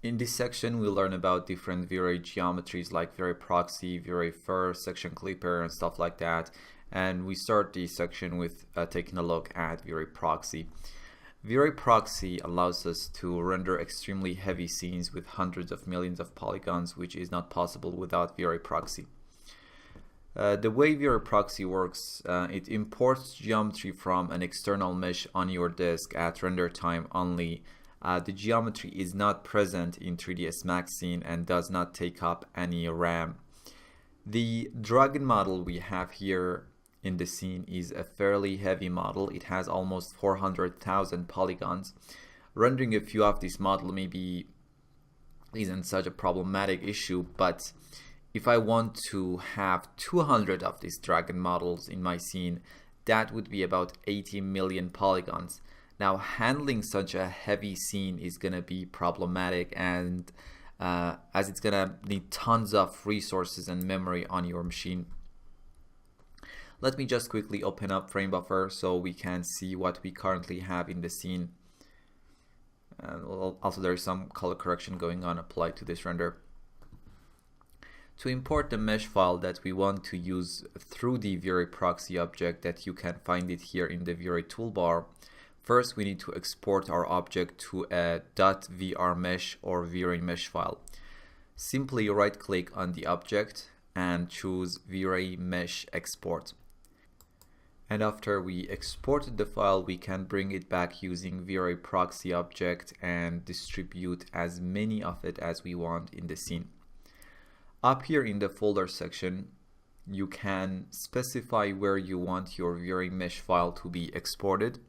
In this section, we'll learn about different V-Ray geometries like V-Ray Proxy, V-Ray Fur, Section Clipper, and stuff like that. And we start this section with taking a look at V-Ray Proxy. V-Ray Proxy allows us to render extremely heavy scenes with hundreds of millions of polygons, which is not possible without V-Ray Proxy. The way V-Ray Proxy works, it imports geometry from an external mesh on your disk at render time only. The geometry is not present in 3ds Max scene and does not take up any RAM. The dragon model we have here in the scene is a fairly heavy model. It has almost 400,000 polygons. Rendering a few of this model maybe isn't such a problematic issue, but if I want to have 200 of these dragon models in my scene, that would be about 80 million polygons. Now, handling such a heavy scene is going to be problematic, and as it's going to need tons of resources and memory on your machine. Let me just quickly open up Frame Buffer so we can see what we currently have in the scene. And also there is some color correction going on applied to this render. To import the mesh file that we want to use through the V-Ray Proxy object, that you can find it here in the V-Ray toolbar, first we need to export our object to a .vrmesh or V-Ray mesh file. Simply right click on the object and choose V-Ray mesh export. And after we exported the file, we can bring it back using V-Ray Proxy object and distribute as many of it as we want in the scene. Up here in the folder section, you can specify where you want your V-Ray mesh file to be exported.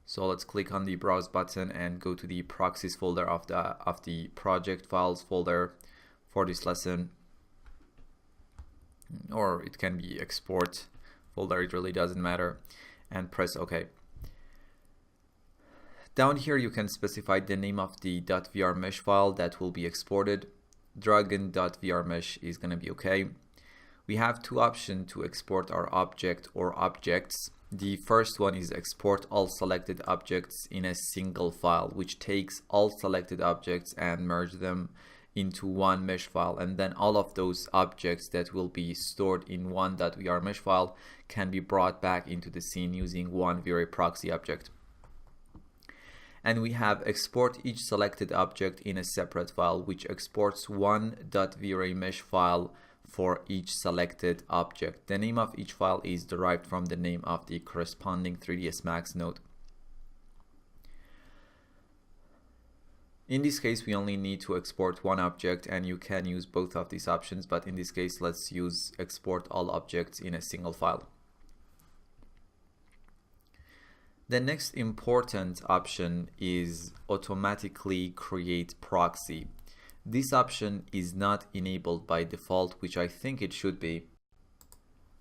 So let's click on the browse button and go to the proxies folder of the project files folder for this lesson, or it can be export folder, it really doesn't matter, and press OK. Down here you can specify the name of the .vrmesh file that will be exported. Dragon.vrmesh is going to be okay. We have two options to export our object or objects. The first one is export all selected objects in a single file, which takes all selected objects and merge them into one mesh file, and then all of those objects that will be stored in one .vrmesh file can be brought back into the scene using one V-Ray Proxy object. And we have export each selected object in a separate file, which exports one .V-Ray mesh file for each selected object. The name of each file is derived from the name of the corresponding 3ds Max node. In this case, we only need to export one object, and you can use both of these options, but in this case, let's use export all objects in a single file. The next important option is automatically create proxy. This option is not enabled by default, which I think it should be.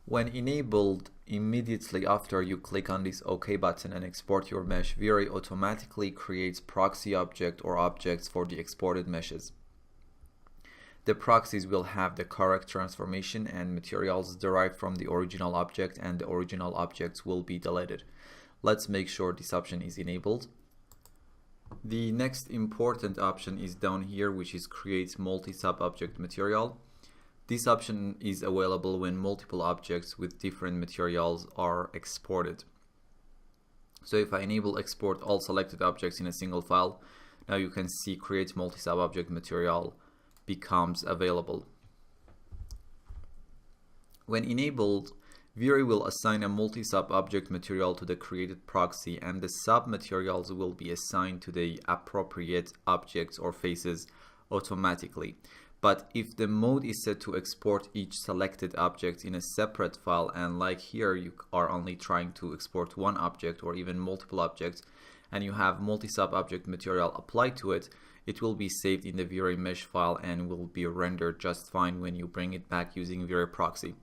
When enabled, immediately after you click on this OK button and export your mesh, V-Ray automatically creates proxy object or objects for the exported meshes. The proxies will have the correct transformation and materials derived from the original object, and the original objects will be deleted. Let's make sure this option is enabled. The next important option is down here, which is create multi-sub-object material. This option is available when multiple objects with different materials are exported. So if I enable export all selected objects in a single file, now you can see create multi-sub-object material becomes available. When enabled, V-Ray will assign a multi-sub-object material to the created proxy, and the sub-materials will be assigned to the appropriate objects or faces automatically. But if the mode is set to export each selected object in a separate file, and like here you are only trying to export one object or even multiple objects, and you have multi-sub-object material applied to it, it will be saved in the V-Ray mesh file and will be rendered just fine when you bring it back using V-Ray Proxy.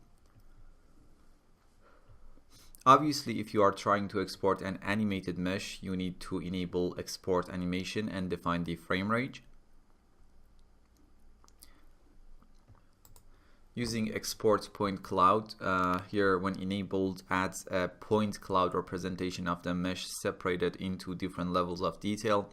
Obviously, if you are trying to export an animated mesh, you need to enable export animation and define the frame range. Using export point cloud, here when enabled adds a point cloud representation of the mesh separated into different levels of detail.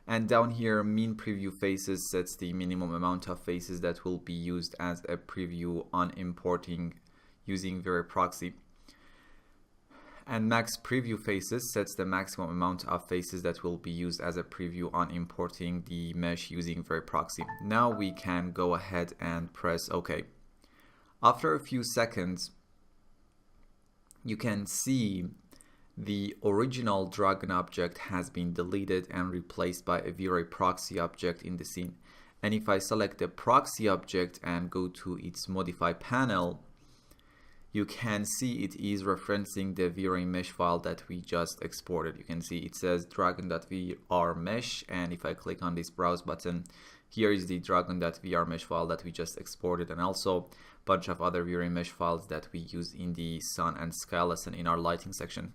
And down here, mean preview faces sets the minimum amount of faces that will be used as a preview on importing using VeryProxy. And max preview faces sets the maximum amount of faces that will be used as a preview on importing the mesh using VeryProxy. Now we can go ahead and press OK. After a few seconds, you can see the original dragon object has been deleted and replaced by a VeryProxy object in the scene. And if I select the proxy object and go to its modify panel, you can see it is referencing the VeryMesh file that we just exported. You can see it says dragon.vrmesh, and if I click on this browse button, here is the dragon.vrmesh file that we just exported, and also a bunch of other VeryMesh files that we use in the sun and sky lesson in our lighting section.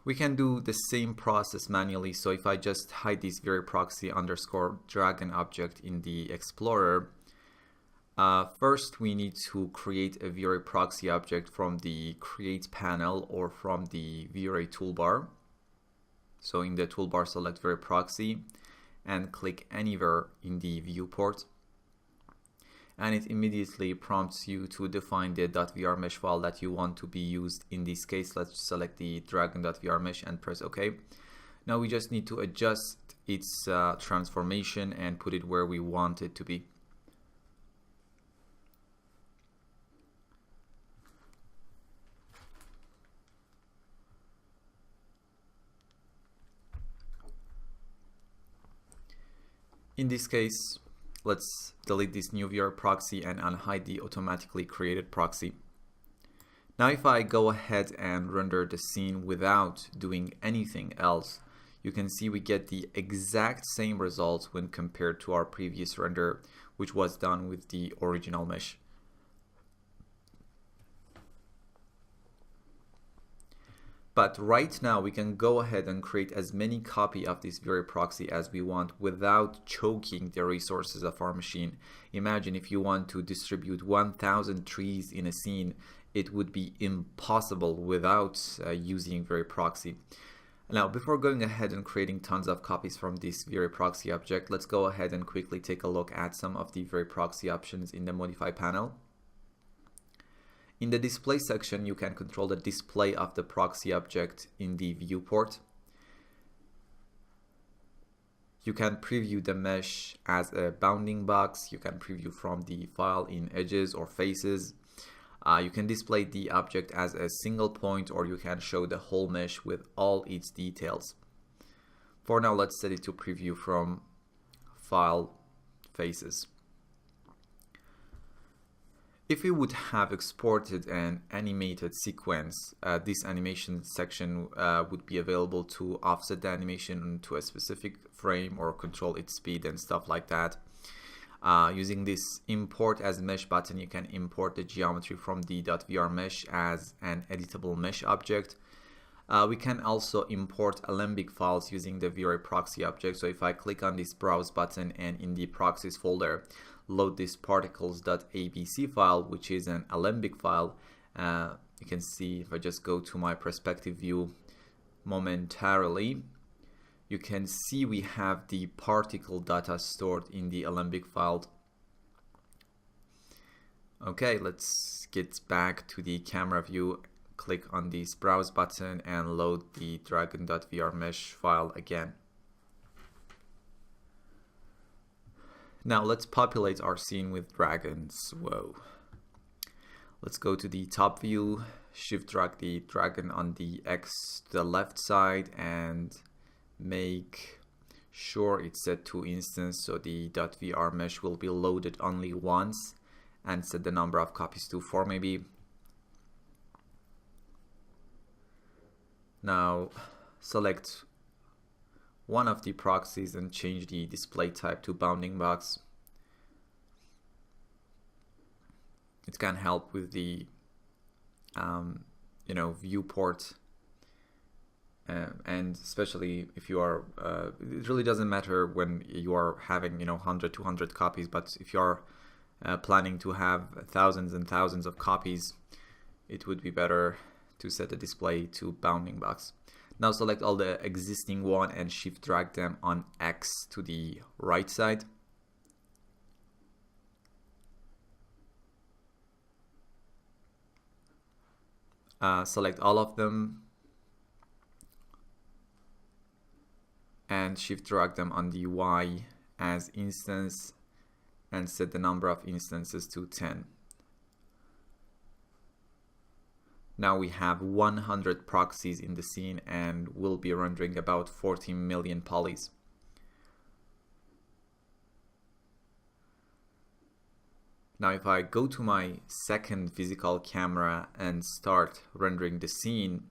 We can do the same process manually. So if I just hide this VeryProxy underscore dragon object in the Explorer, first we need to create a VeryProxy object from the create panel or from the Very toolbar. So in the toolbar, select VeryProxy and click anywhere in the viewport. And it immediately prompts you to define the .vrmesh file that you want to be used. In this case, let's select the dragon.vrmesh and press OK. Now we just need to adjust its transformation and put it where we want it to be. In this case, let's delete this new VeryProxy and unhide the automatically created proxy. Now if I go ahead and render the scene without doing anything else, you can see we get the exact same results when compared to our previous render, which was done with the original mesh. But right now we can go ahead and create as many copies of this VeryProxy as we want without choking the resources of our machine. Imagine if you want to distribute 1,000 trees in a scene, it would be impossible without using VeryProxy. Now, before going ahead and creating tons of copies from this VeryProxy object, let's go ahead and quickly take a look at some of the VeryProxy options in the modify panel. In the display section, you can control the display of the proxy object in the viewport. You can preview the mesh as a bounding box. You can preview from the file in edges or faces. You can display the object as a single point, or you can show the whole mesh with all its details. For now, let's set it to preview from file faces. If we would have exported an animated sequence, this animation section would be available to offset the animation to a specific frame or control its speed and stuff like that. Using this import as mesh button, you can import the geometry from the .vrmesh as an editable mesh object. We can also import Alembic files using the VeryProxy object. So if I click on this browse button and in the proxies folder, load this particles.abc file, which is an Alembic file, you can see if I just go to my perspective view momentarily, you can see we have the particle data stored in the Alembic file. Okay, let's get back to the camera view. Click on this browse button and load the dragon.vrmesh file again. Now let's populate our scene with dragons. Whoa. Let's go to the top view, shift drag the dragon on the X to the left side and make sure it's set to instance, so the .vrmesh will be loaded only once, and set the number of copies to 4 maybe. Now select one of the proxies and change the display type to bounding box. It can help with the viewport, and especially if you are it really doesn't matter when you are having 100 200 copies, but if you are planning to have thousands and thousands of copies, it would be better to set the display to bounding box. Now select all the existing one and shift drag them on X to the right side. Select all of them and shift drag them on the Y as instance and set the number of instances to 10. Now we have 100 proxies in the scene and we'll be rendering about 14 million polys. Now if I go to my second physical camera and start rendering the scene,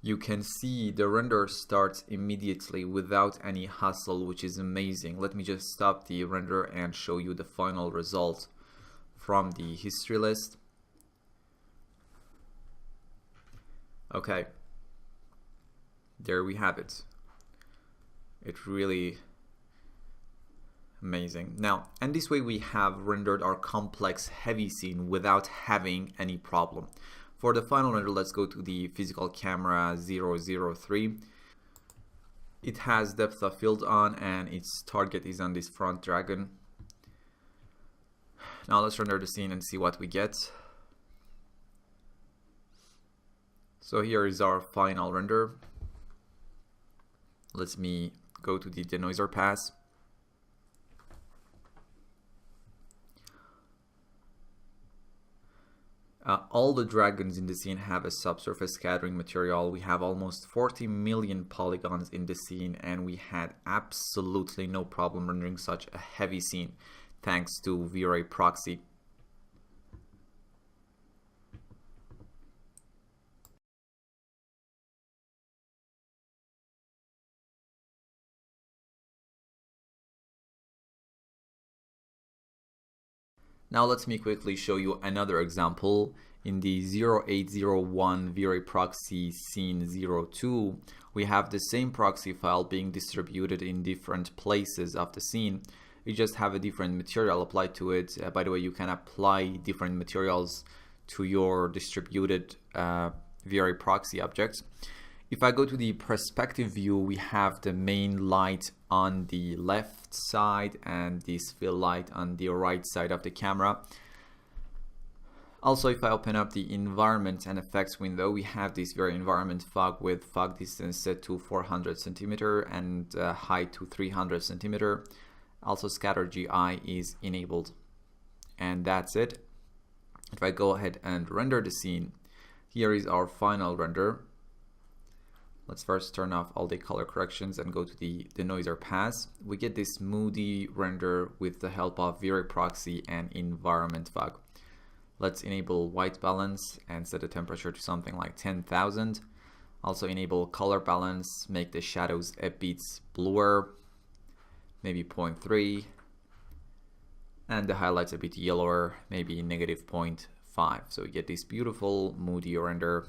you can see the render starts immediately without any hassle, which is amazing. Let me just stop the render and show you the final result from the history list. Okay, there we have it. It's really amazing. Now, and this way we have rendered our complex heavy scene without having any problem. For the final render, let's go to the physical camera 003. It has depth of field on and its target is on this front dragon. Now let's render the scene and see what we get. So here is our final render. Let me go to the denoiser pass. All the dragons in the scene have a subsurface scattering material. We have almost 40 million polygons in the scene and we had absolutely no problem rendering such a heavy scene thanks to V-Ray Proxy. Now let me quickly show you another example. In the 0801 V-Ray Proxy scene 02, we have the same proxy file being distributed in different places of the scene. You just have a different material applied to it. By the way, you can apply different materials to your distributed V-Ray Proxy objects. If I go to the perspective view, we have the main light on the left side and this fill light on the right side of the camera. Also, if I open up the environment and effects window, we have this very environment fog with fog distance set to 400 centimeter and height to 300 centimeter. Also, scatter GI is enabled. And that's it. If I go ahead and render the scene, here is our final render. Let's first turn off all the color corrections and go to the denoiser pass. We get this moody render with the help of V-Ray Proxy and environment fog. Let's enable white balance and set the temperature to something like 10,000. Also enable color balance, make the shadows a bit bluer, maybe 0.3, and the highlights a bit yellower, maybe negative 0.5. So we get this beautiful moody render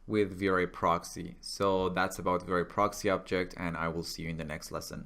with V-Ray Proxy. So that's about V-Ray Proxy object, and I will see you in the next lesson.